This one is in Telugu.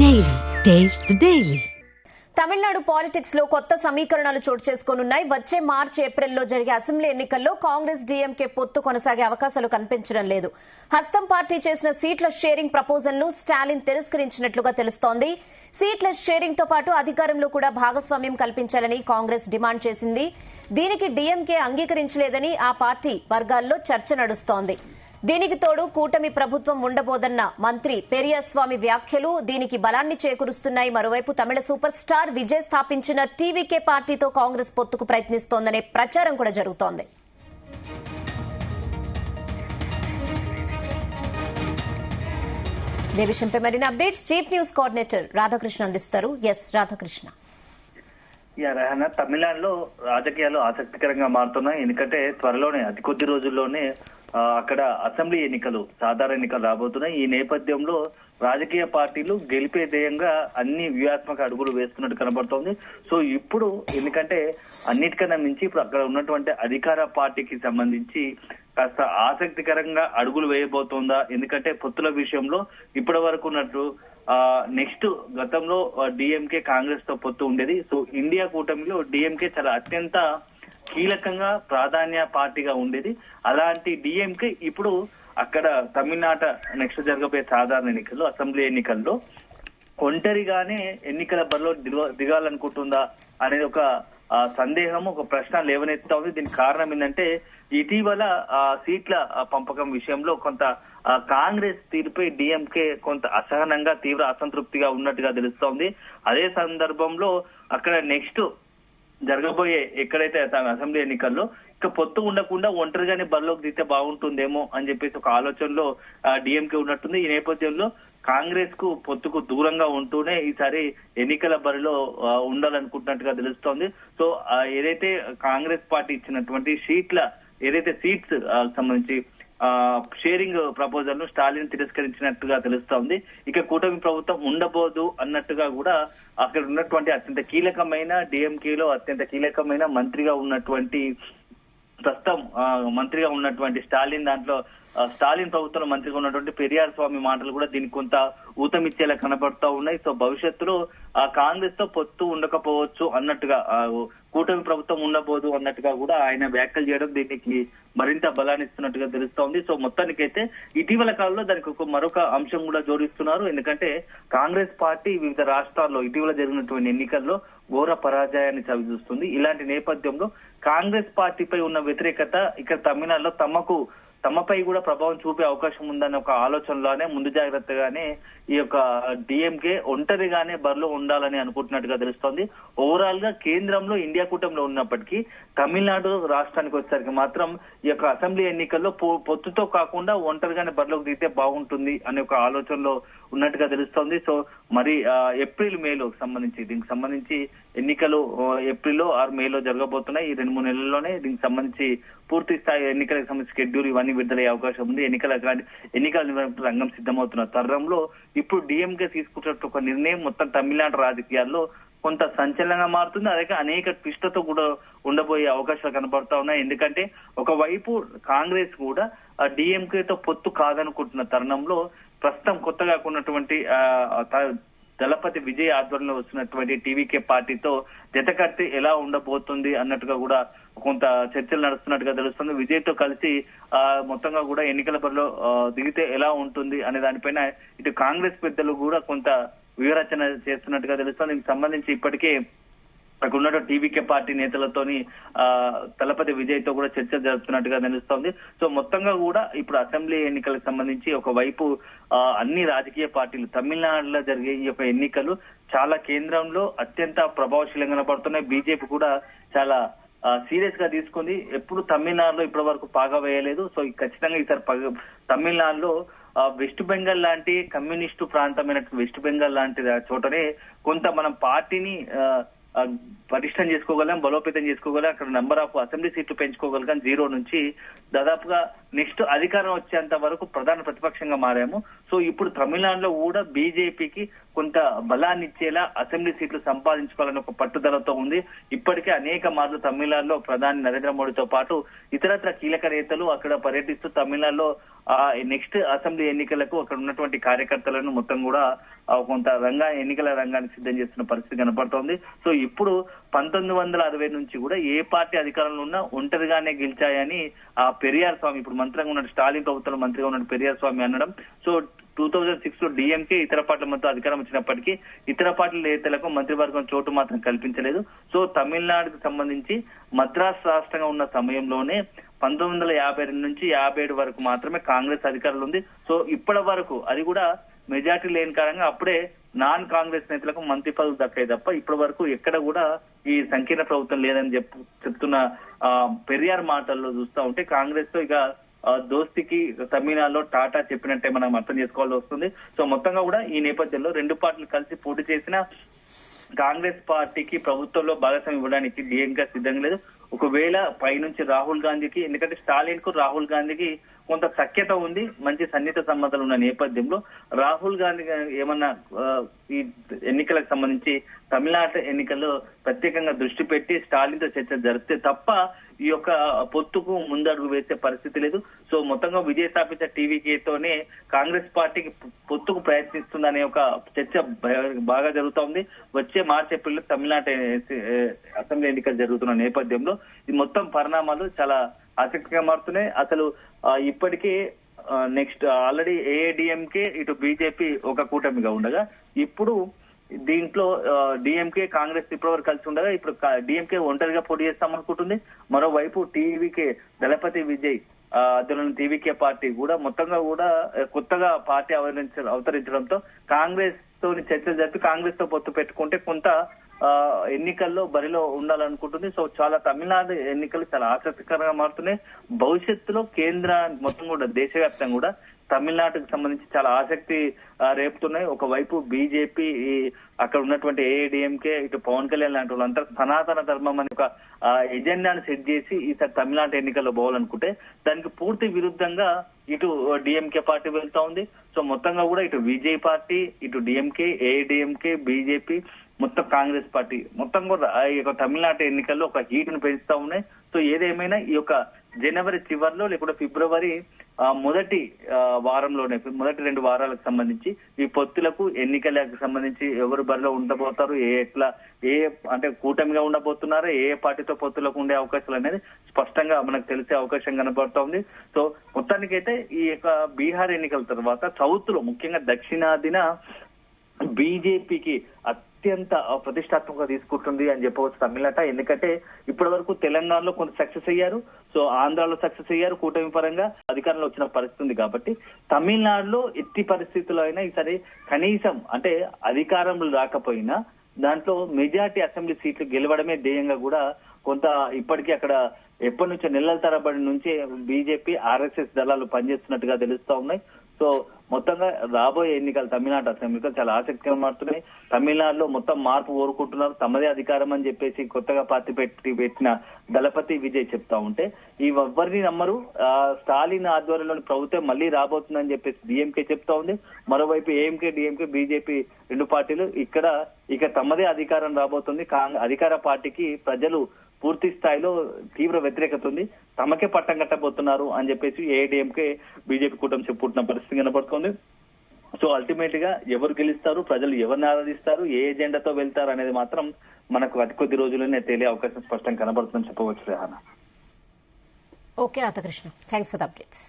Daily. Taste the Daily. Tamil Nadu politics లో కొత్త సమీకరణాలు చోటు చేసుకోనున్నాయి. వచ్చే మార్చి ఏప్రిల్లో జరిగే అసెంబ్లీ ఎన్నికల్లో కాంగ్రెస్ డీఎంకే పొత్తు కొనసాగే అవకాశాలు కనిపించడం లేదు. హస్తం పార్టీ చేసిన సీట్ల షేరింగ్ ప్రపోజల్ ను స్టాలిన్ తిరస్కరించినట్లుగా తెలుస్తోంది. సీట్ల షేరింగ్ తో పాటు అధికారంలో కూడా భాగస్వామ్యం కల్పించాలని కాంగ్రెస్ డిమాండ్ చేసింది. దీనికి డీఎంకే అంగీకరించలేదని ఆ పార్టీ వర్గాల్లో చర్చ నడుస్తోంది. దీనికి తోడు కూటమి ప్రభుత్వం ఉండబోదన్న మంత్రి పెరియస్వామి వ్యాఖ్యలు దీనికి బలాన్ని చేకూరుస్తున్నాయి. మరోవైపు తమిళ సూపర్ స్టార్ విజయ్ స్థాపించిన టీవీకే పార్టీతో కాంగ్రెస్ పొత్తుకు ప్రయత్నిస్తోందనే ప్రచారం కూడా జరుగుతోంది. ఇదే విషయంపై మరిన్ని updates chief news coordinator Radhakrishna అందిస్తారు. ఎస్ రాధాకృష్ణ. రహనా, తమిళనాడులో రాజకీయాలు ఆసక్తికరంగా మారుతున్నాయి. ఎందుకంటే త్వరలోనే అతి కొద్ది రోజుల్లోనే అక్కడ అసెంబ్లీ ఎన్నికలు, సాధారణ ఎన్నికలు రాబోతున్నాయి. ఈ నేపథ్యంలో రాజకీయ పార్టీలు గెలిపే ధ్యేయంగా అన్ని వ్యూహాత్మక అడుగులు వేస్తున్నట్టు కనబడుతోంది. సో ఇప్పుడు ఎందుకంటే అన్నిటికన్నా మించి ఇప్పుడు అక్కడ ఉన్నటువంటి అధికార పార్టీకి సంబంధించి కాస్త ఆసక్తికరంగా అడుగులు వేయబోతోందా? ఎందుకంటే పొత్తుల విషయంలో ఇప్పటి వరకు ఉన్నట్టు నెక్స్ట్ గతంలో డిఎంకే కాంగ్రెస్ తో పొత్తు ఉండేది. సో ఇండియా కూటమిలో డిఎంకే చాలా అత్యంత కీలకంగా ప్రాధాన్య పార్టీగా ఉండేది. అలాంటి డిఎంకే ఇప్పుడు అక్కడ తమిళనాట నెక్స్ట్ జరగబోయే సాధారణ ఎన్నికల్లో, అసెంబ్లీ ఎన్నికల్లో ఒంటరిగానే ఎన్నికల బరిలో దిగాలనుకుంటుందా అనేది ఒక సందేహం, ఒక ప్రశ్న లేవనెత్తుతా ఉంది. దీనికి కారణం ఏంటంటే ఇటీవల సీట్ల పంపకం విషయంలో కొంత కాంగ్రెస్ తీరుపై డిఎంకే కొంత అసహనంగా, తీవ్ర అసంతృప్తిగా ఉన్నట్టుగా తెలుస్తోంది. అదే సందర్భంలో అక్కడ నెక్స్ట్ జరగబోయే ఎక్కడైతే అసెంబ్లీ ఎన్నికల్లో ఇక పొత్తు ఉండకుండా ఒంటరిగానే బరిలోకి దిగితే బాగుంటుందేమో అని చెప్పేసి ఒక ఆలోచనలో డిఎంకే ఉన్నట్టుంది. ఈ నేపథ్యంలో కాంగ్రెస్ కు పొత్తుకు దూరంగా ఉంటూనే ఈసారి ఎన్నికల బరిలో ఉండాలనుకుంటున్నట్టుగా తెలుస్తోంది. సో ఏదైతే కాంగ్రెస్ పార్టీ ఇచ్చినటువంటి సీట్స్ సంబంధించి షేరింగ్ ప్రపోజల్ ను స్టాలిన్ తిరస్కరించినట్టుగా తెలుస్తోంది. ఇక కూటమి ప్రభుత్వం ఉండబోదు అన్నట్టుగా కూడా అక్కడ ఉన్నటువంటి అత్యంత కీలకమైన డిఎంకేలో అత్యంత కీలకమైన మంత్రిగా ఉన్నటువంటి ప్రస్తుతం మంత్రిగా ఉన్నటువంటి స్టాలిన్ ప్రభుత్వంలో మంత్రిగా ఉన్నటువంటి పెరియార్ స్వామి మాటలు కూడా దీనికి కొంత ఊతమిచ్చేలా కనబడుతూ ఉన్నాయి. సో భవిష్యత్తులో కాంగ్రెస్ తో పొత్తు ఉండకపోవచ్చు అన్నట్టుగా, కూటమి ప్రభుత్వం ఉండబోదు అన్నట్టుగా కూడా ఆయన వ్యాఖ్యలు చేయడం దీనికి మరింత బలాన్ని ఇస్తున్నట్టుగా తెలుస్తోంది. సో మొత్తానికైతే ఇటీవల కాలంలో దానికి మరొక అంశం కూడా జోడిస్తున్నారు. ఎందుకంటే కాంగ్రెస్ పార్టీ వివిధ రాష్ట్రాల్లో ఇటీవల జరిగినటువంటి ఎన్నికల్లో ఘోర పరాజయాన్ని చవిచూస్తుంది. ఇలాంటి నేపథ్యంలో కాంగ్రెస్ పార్టీపై ఉన్న వ్యతిరేకత ఇక్కడ తమిళనాడులో తమపై కూడా ప్రభావం చూపే అవకాశం ఉందనే ఒక ఆలోచనలోనే ముందు జాగ్రత్తగానే ఈ యొక్క డిఎంకే ఒంటరిగానే బరిలో ఉండాలని అనుకుంటున్నట్టుగా తెలుస్తోంది. ఓవరాల్ గా కేంద్రంలో ఇండియా కూటమిలో ఉన్నప్పటికీ తమిళనాడు రాష్ట్రానికి వచ్చేసరికి మాత్రం ఈ యొక్క అసెంబ్లీ ఎన్నికల్లో పొత్తుతో కాకుండా ఒంటరిగానే బరిలోకి దిగితే బాగుంటుంది అనే ఒక ఆలోచనలో ఉన్నట్టుగా తెలుస్తోంది. సో మరి ఏప్రిల్ మేలో దీనికి సంబంధించి ఎన్నికలు ఏప్రిల్లో ఆర్ మేలో జరగబోతున్నాయి. ఈ 2-3 నెలల్లోనే దీనికి సంబంధించి పూర్తి స్థాయి ఎన్నికలకు సంబంధించి షెడ్యూల్ ఇవన్నీ విడుదలయ్యే అవకాశం ఉంది. ఎన్నికల నిర్వహణకు రంగం సిద్ధమవుతున్న తరుణంలో ఇప్పుడు డిఎంకే తీసుకున్నట్టు ఒక నిర్ణయం మొత్తం తమిళనాడు రాజకీయాల్లో కొంత సంచలనంగా మారుతుంది. అలాగే అనేక ట్విస్ట్లతో కూడా ఉండబోయే అవకాశాలు కనబడతా ఉన్నాయి. ఎందుకంటే ఒకవైపు కాంగ్రెస్ కూడా డిఎంకేతో పొత్తు కాదనుకుంటున్న తరుణంలో ప్రస్తుతం కొత్తగా ఉన్నటువంటి దళపతి విజయ్ ఆధ్వర్యంలో వస్తున్నటువంటి టీవీకే పార్టీతో జతకట్టి ఎలా ఉండబోతుంది అన్నట్టుగా కూడా కొంత చర్చలు నడుస్తున్నట్టుగా తెలుస్తుంది. విజయ్ తో కలిసి మొత్తంగా కూడా ఎన్నికల బరిలో దిగితే ఎలా ఉంటుంది అనే దానిపైన ఇటు కాంగ్రెస్ పెద్దలు కూడా కొంత వివరచన చేస్తున్నట్టుగా తెలుస్తుంది. దీనికి సంబంధించి ఇప్పటికే అక్కడ ఉన్న టీవీకే పార్టీ నేతలతోని దళపతి విజయ్ తో కూడా చర్చలు జరుపుతున్నట్టుగా తెలుస్తోంది. సో మొత్తంగా కూడా ఇప్పుడు అసెంబ్లీ ఎన్నికలకు సంబంధించి ఒకవైపు అన్ని రాజకీయ పార్టీలు తమిళనాడులో జరిగే ఈ యొక్క ఎన్నికలు చాలా కేంద్రంలో అత్యంత ప్రభావశీలంగా కనబడుతున్నాయి. బీజేపీ కూడా చాలా సీరియస్ గా తీసుకుంది. ఎప్పుడు తమిళనాడులో ఇప్పటి వరకు పాగా వేయలేదు. సో ఖచ్చితంగా ఈసారి తమిళనాడులో వెస్ట్ బెంగాల్ లాంటి కమ్యూనిస్టు ప్రాంతమైన వెస్ట్ బెంగాల్ లాంటి చోటనే కొంత మనం పార్టీని పటిష్టం చేసుకోగలం, బలోపేతం చేసుకోగలం, అక్కడ నెంబర్ ఆఫ్ అసెంబ్లీ సీట్లు పెంచుకోగలం. 0 నుంచి దాదాపుగా నెక్స్ట్ అధికారం వచ్చేంత వరకు ప్రధాన ప్రతిపక్షంగా మారాము. సో ఇప్పుడు తమిళనాడులో కూడా బీజేపీకి కొంత బలాన్ని ఇచ్చేలా అసెంబ్లీ సీట్లు సంపాదించుకోవాలని ఒక పట్టుదలతో ఉంది. ఇప్పటికే అనేక మార్లు తమిళనాడులో ప్రధాని నరేంద్ర మోడీతో పాటు ఇతరత్ర కీలక నేతలు అక్కడ పర్యటిస్తూ తమిళనాడులో నెక్స్ట్ అసెంబ్లీ ఎన్నికలకు అక్కడ ఉన్నటువంటి కార్యకర్తలను మొత్తం కూడా కొంత ఎన్నికల రంగానికి సిద్ధం చేస్తున్న పరిస్థితి కనపడుతోంది. సో ఇప్పుడు 1960 నుంచి కూడా ఏ పార్టీ అధికారంలో ఉన్నా ఒంటరిగానే గెలిచాయని ఆ పెరియార్ స్వామి, ఇప్పుడు మంత్రిగా ఉన్న స్టాలిన్ ప్రభుత్వంలో మంత్రిగా ఉన్న పెరియార్ స్వామి అనడం. సో 2006 లో డిఎంకే ఇతర పార్టీల మొత్తం అధికారం వచ్చినప్పటికీ ఇతర పార్టీల నేతలకు మంత్రివర్గం చోటు మాత్రం కల్పించలేదు. సో తమిళనాడుకు సంబంధించి మద్రాస్ రాష్ట్రంగా ఉన్న సమయంలోనే 1952 నుంచి 57 వరకు మాత్రమే కాంగ్రెస్ అధికారులు ఉంది. సో ఇప్పటి వరకు అది కూడా మెజార్టీ లేని కారణంగా అప్పుడే నాన్ కాంగ్రెస్ నేతలకు మంత్రి పదవులు దక్కాయి తప్ప ఇప్పటి వరకు ఎక్కడ కూడా ఈ సంకీర్ణ ప్రభుత్వం లేదని చెప్తున్న పెరియార్ మాటల్లో చూస్తా ఉంటే కాంగ్రెస్ తో ఇక దోస్తికి తమిళనాడులో టాటా చెప్పినట్టే మనం అర్థం చేసుకోవాల్సి వస్తుంది. సో మొత్తంగా కూడా ఈ నేపథ్యంలో రెండు పార్టీలు కలిసి పోటీ చేసిన కాంగ్రెస్ పార్టీకి ప్రభుత్వంలో భాగస్వామ్యం ఇవ్వడానికి డిఎంకే సిద్ధంగా లేదు. ఒకవేళ పైనుంచి రాహుల్ గాంధీకి, ఎందుకంటే స్టాలిన్ కు రాహుల్ గాంధీకి కొంత సఖ్యత ఉంది, మంచి సన్నిహిత సంబంధాలు ఉన్న నేపథ్యంలో రాహుల్ గాంధీ ఏమన్నా ఈ ఎన్నికలకు సంబంధించి తమిళనాడు ఎన్నికల్లో ప్రత్యేకంగా దృష్టి పెట్టి స్టాలిన్ తో చర్చ జరిపితే తప్ప ఈ యొక్క పొత్తుకు ముందడుగు వేసే పరిస్థితి లేదు. సో మొత్తంగా విజయ స్థాపించే టీవీకేతోనే కాంగ్రెస్ పార్టీకి పొత్తుకు ప్రయత్నిస్తుందనే ఒక చర్చ బాగా జరుగుతోంది. వచ్చే మార్చి ఏప్రిల్ తమిళనాడు అసెంబ్లీ ఎన్నికలు జరుగుతున్న నేపథ్యంలో ఈ మొత్తం పరిణామాలు చాలా ఆసక్తిగా మారుతున్నాయి. అసలు ఇప్పటికే నెక్స్ట్ ఆల్రెడీ ఏఐడిఎంకే ఇటు బీజేపీ ఒక కూటమిగా ఉండగా ఇప్పుడు దీంట్లో డిఎంకే కాంగ్రెస్ ఇప్పటివరకు కలిసి ఉండగా ఇప్పుడు డిఎంకే ఒంటరిగా పోటీ చేస్తామనుకుంటుంది. మరోవైపు టీవీకే దళపతి విజయ్ అతను టీవీకే పార్టీ కూడా మొత్తంగా కూడా కొత్తగా పార్టీ అవతరించడంతో కాంగ్రెస్ తోని చర్చలు జరిపి కాంగ్రెస్ తో పొత్తు పెట్టుకుంటే కొంత ఎన్నికల్లో బరిలో ఉండాలనుకుంటుంది. సో చాలా తమిళనాడు ఎన్నికలు చాలా ఆసక్తికరంగా మారుతున్నాయి. భవిష్యత్తులో కేంద్ర మొత్తం కూడా దేశవ్యాప్తంగా కూడా తమిళనాడుకు సంబంధించి చాలా ఆసక్తి రేపుతున్నాయి. ఒకవైపు బీజేపీ అక్కడ ఉన్నటువంటి ఏఐడిఎంకే ఇటు పవన్ కళ్యాణ్ లాంటి వాళ్ళంతా సనాతన ధర్మం అనే ఒక ఎజెండాను సెట్ చేసి ఈసారి తమిళనాడు ఎన్నికల్లో పోవాలనుకుంటే దానికి పూర్తి విరుద్ధంగా ఇటు డిఎంకే పార్టీ వెళ్తా ఉంది. సో మొత్తంగా కూడా ఇటు విజయ్ పార్టీ, ఇటు డిఎంకే, ఏఐడిఎంకే, బీజేపీ, మొత్తం కాంగ్రెస్ పార్టీ మొత్తం కూడా ఈ యొక్క తమిళనాడు ఎన్నికల్లో ఒక హీట్ ను పెంచుతా ఉన్నాయి. సో ఏదేమైనా ఈ యొక్క జనవరి చివరిలో లేకుంటే ఫిబ్రవరి మొదటి వారంలోనే మొదటి 2 వారాలకు సంబంధించి ఈ పొత్తులకు ఎన్నికలకు సంబంధించి ఎవరు బరిలో ఉండబోతారు, ఏ అంటే కూటమిగా ఉండబోతున్నారో, ఏ పార్టీతో పొత్తులకు ఉండే అవకాశాలు అనేది స్పష్టంగా మనకు తెలిసే అవకాశం కనబడుతోంది. సో మొత్తానికైతే ఈ యొక్క బీహార్ ఎన్నికల తర్వాత సౌత్ లో ముఖ్యంగా దక్షిణాదిన బీజేపీకి అత్యంత ప్రతిష్టాత్మకంగా తీసుకుంటుంది అని చెప్పవచ్చు తమిళనాట. ఎందుకంటే ఇప్పటి వరకు తెలంగాణలో కొంత సక్సెస్ అయ్యారు, సో ఆంధ్రాలో సక్సెస్ అయ్యారు, కూటమి పరంగా అధికారంలో వచ్చిన పరిస్థితి ఉంది. కాబట్టి తమిళనాడులో ఎట్టి పరిస్థితుల్లో అయినా ఈసారి కనీసం అంటే అధికారంలో రాకపోయినా దాంట్లో మెజార్టీ అసెంబ్లీ సీట్లు గెలవడమే ధ్యేయంగా కూడా కొంత ఇప్పటికీ అక్కడ ఎప్పటి నుంచో నెలల తరబడి నుంచి బీజేపీ ఆర్ఎస్ఎస్ దళాలు పనిచేస్తున్నట్టుగా తెలుస్తా ఉన్నాయి. సో మొత్తంగా రాబోయే ఎన్నికలు తమిళనాడు అసెంబ్లీలో చాలా ఆసక్తిగా మారుతున్నాయి. తమిళనాడులో మొత్తం మార్పు కోరుకుంటున్నారు, తమదే అధికారం అని చెప్పేసి కొత్తగా పార్టీ పెట్టిన దళపతి విజయ్ చెప్తా ఉంటే ఈ ఎవ్వరిని నమ్మరు. స్టాలిన్ ఆధ్వర్యంలోని ప్రభుత్వం మళ్ళీ రాబోతుందని చెప్పేసి డిఎంకే చెప్తా ఉంది. మరోవైపు ఏఎంకే, డిఎంకే, బీజేపీ 2 పార్టీలు ఇక తమదే అధికారం రాబోతుంది. అధికార పార్టీకి ప్రజలు పూర్తి స్థాయిలో తీవ్ర వ్యతిరేకత ఉంది, తమకే పట్టం కట్టబోతున్నారు అని చెప్పేసి ఏఐడిఎంకే బీజేపీ కూటమి చెప్పుకుంటున్న పరిస్థితి కనబడుతోంది. సో అల్టిమేట్ గా ఎవరు గెలుస్తారు, ప్రజలు ఎవరిని ఆరాధిస్తారు, ఏ ఎజెండాతో వెళ్తారు అనేది మాత్రం మనకు అతి కొద్ది రోజుల్లోనే తేలే అవకాశం స్పష్టంగా కనబడుతుందని చెప్పవచ్చు. Okay Radhakrishna, thanks for the updates.